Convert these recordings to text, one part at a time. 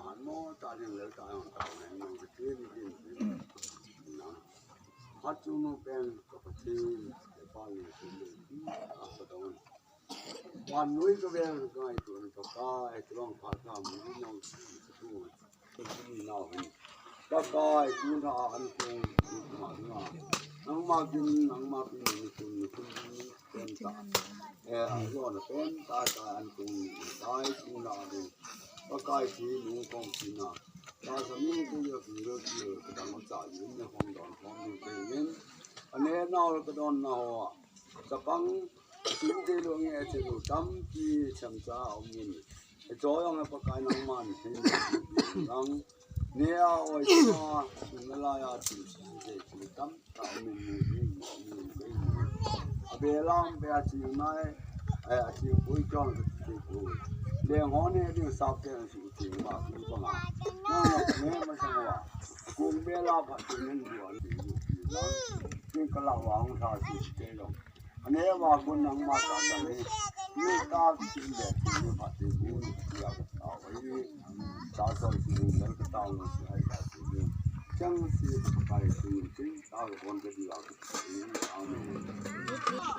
หันโม่ตาเรื่องเลือดตาของตาเนี่ยมันก็เชื่อไม่กินนะฮัตจูโนเป็นกับประเทศในบ้านเนี่ยเป็นเลยอาสะดอนวันนู้นก็เป็นก็ไอ้ตัวนั้นก็กายตรองผ่านข้ามมือน้องสู้เป็นที่น่าเป็นก็กายจูนทาอันคงดูหมาหน้านังมากินนังมากินมีคุณเป็นตาย้อนเป็นตาอันคงตายจูนทาเป็นก็กายที่ลุงคงกินนะตาสามีก็อยากกินเลือดเยอะก็ต้องมาจ่ายเงินในห้องดอนห้องดูเป็นเงินอันนี้น่าก็โดนน่าอ่ะจะปังสิ่งที่ลุงเนี่ยจะดูตั้มที่ฉันจะเอาเงินจอยเอาไปขายน้ำมันที่นั่งเนี่ยเอาไว้มาสิ่งอะไรอ่ะที่ที่ตั้มเอาเงินเบลล์เบลที่ไหนที่ปุยจังที่ปุยเลี้ยงหัวเนี่ยที่สับเต็มสิ่งที่มาคือปังอ่ะนั่นเนี่ยไม่ใช่ว่ากุ้งเบลล์ผัดเงินด่วนที่กระหว่างชาติเจ้าอันนี้ว่าคนนั่งมาจากไหนนี่ตาสิ่งเด็กที่ผัดที่บุญที่เอาเอาไว้ตาสอนสิ่งนั้นก็ต้องใช้การสิ่งจังสิ่งไปสิ่งที่ตาคนจะดีเอาเอาเนี่ย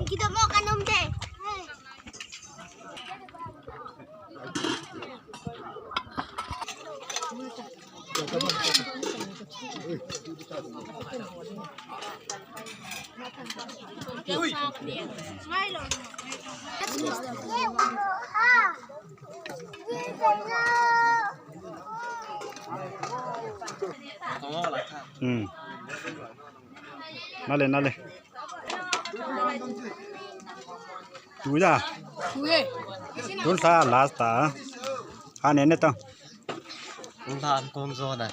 Kita makan om deh. Nale. Juja. Chúng ta last ta. Anh em nè chúng ta ăn cơm rồi này.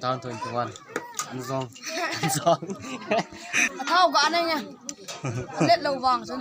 Tao 21. Ăn rong. Thao cả đây nha. Lết lầu vàng rồi.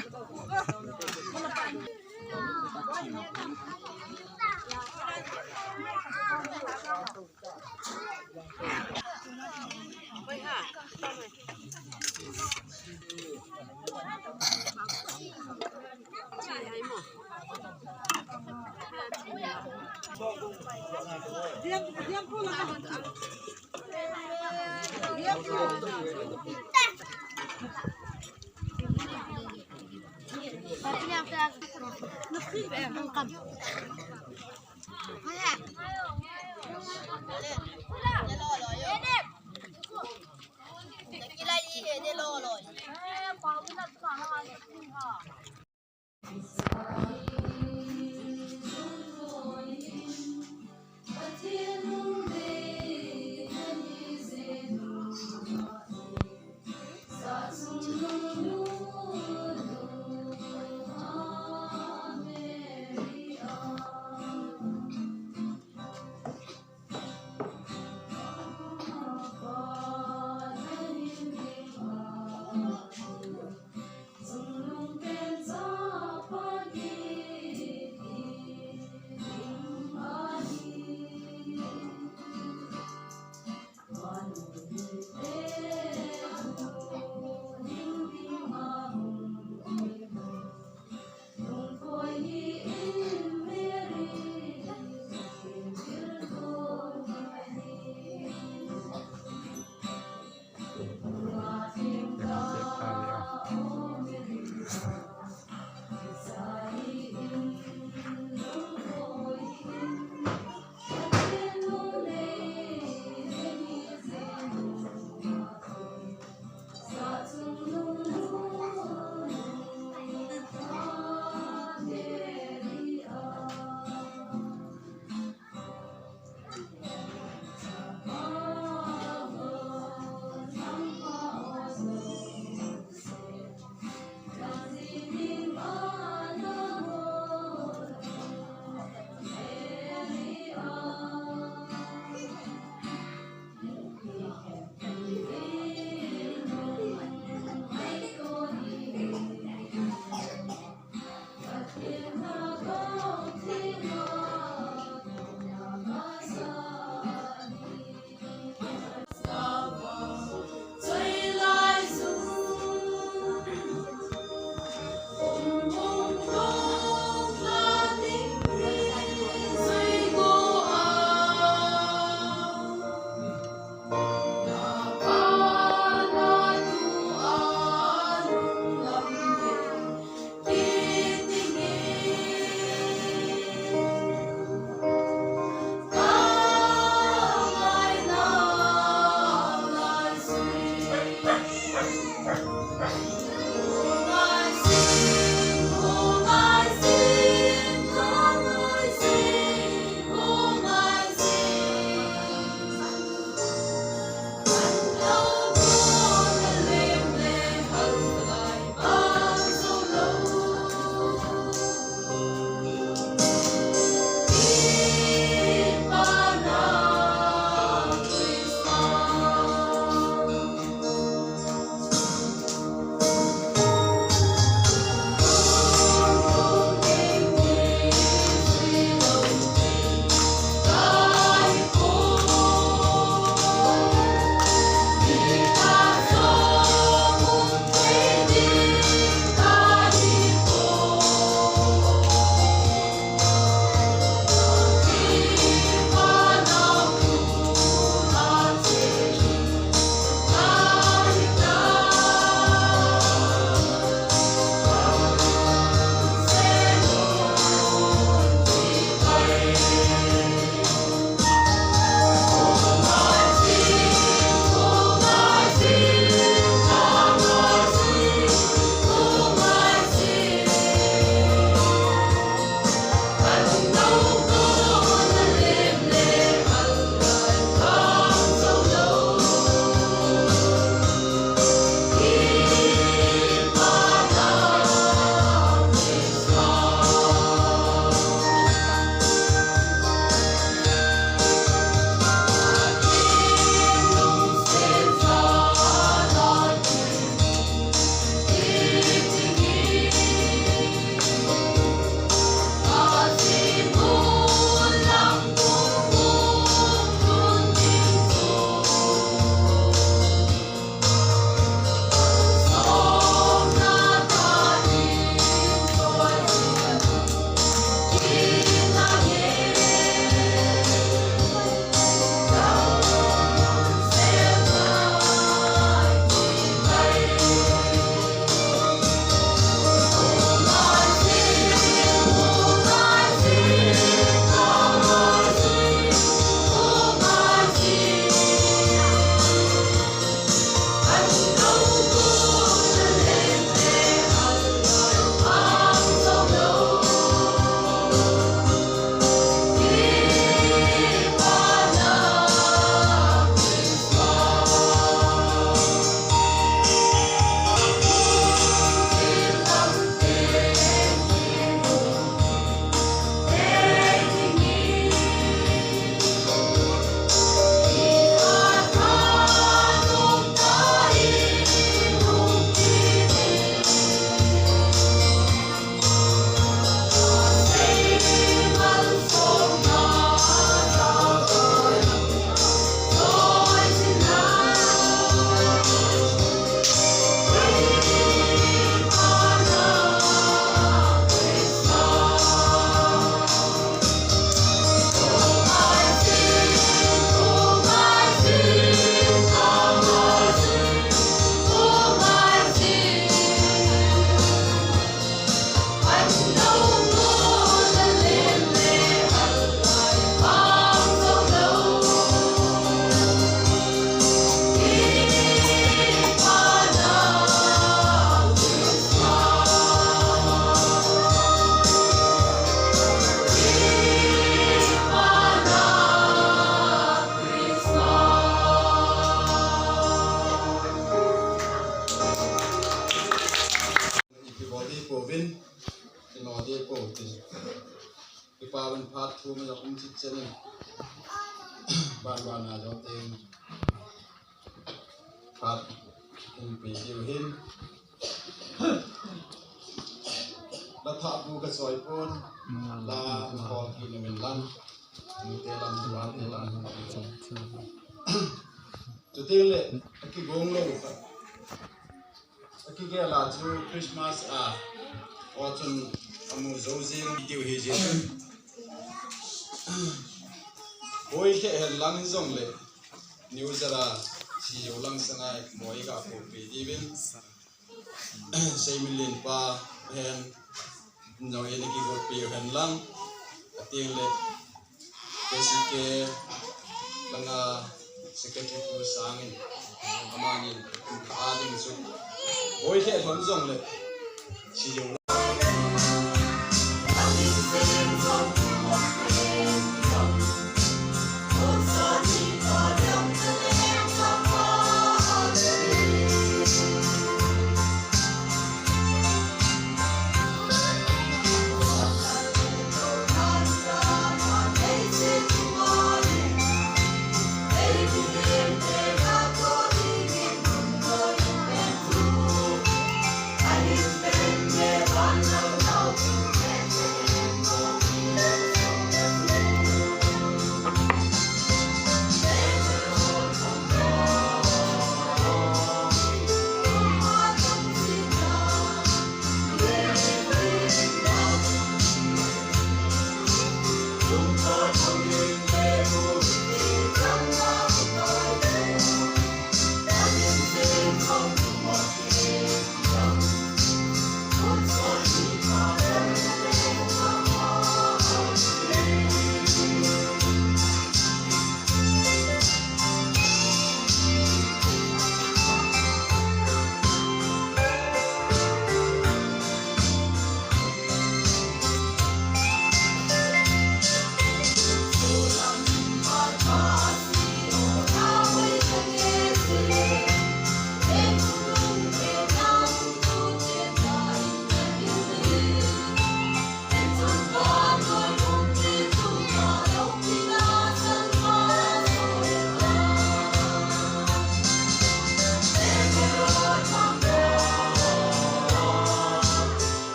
thu mà cũng chích chân ban là do tên phát bị điều hin đã thọ bu cái sỏi pôn là kho khi mình lăn tê lăn tê lăn chủ tiên lệ cái gông lô cái là chú Christmas ở trên amu dấu riêng điều hi riêng ôi cái hình lăng rong lệ new zara chỉ yêu lăng sang ai mỗi cái phụ bị đi bên xây mình lên pa hen nói cái cái gột bị hình lăng tiếng lệ cái gì cái lăng secretary của sang amani ading su ôi cái hình rong lệ chỉ yêu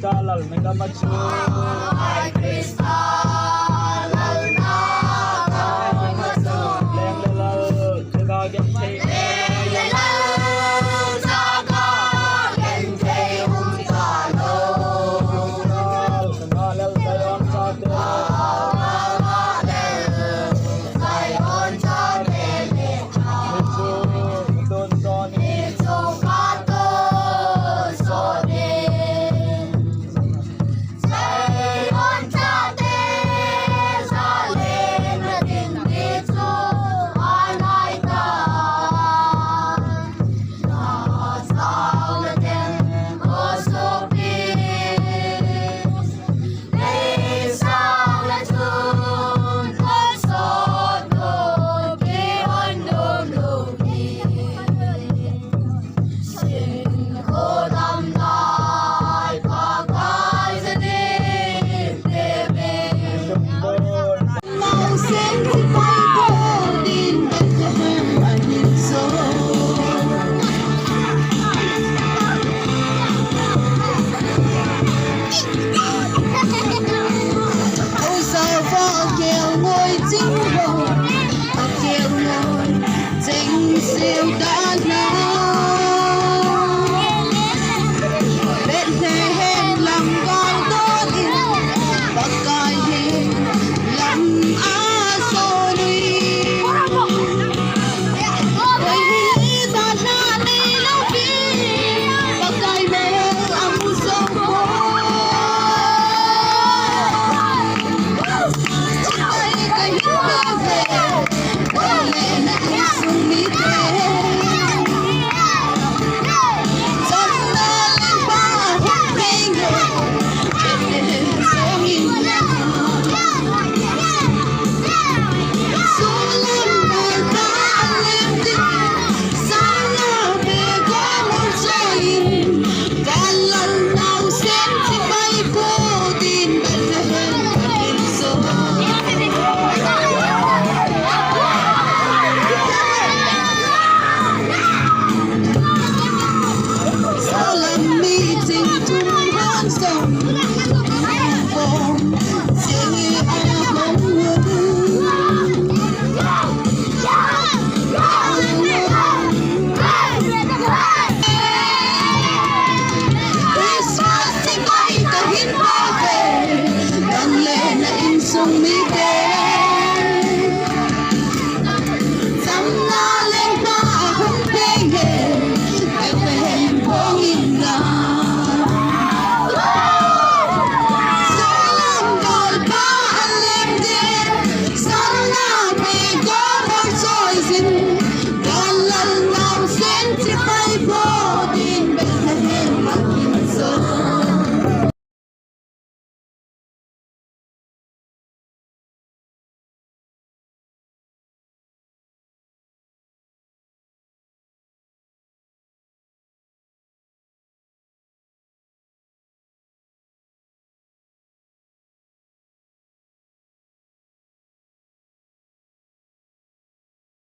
Dalal, mega macho.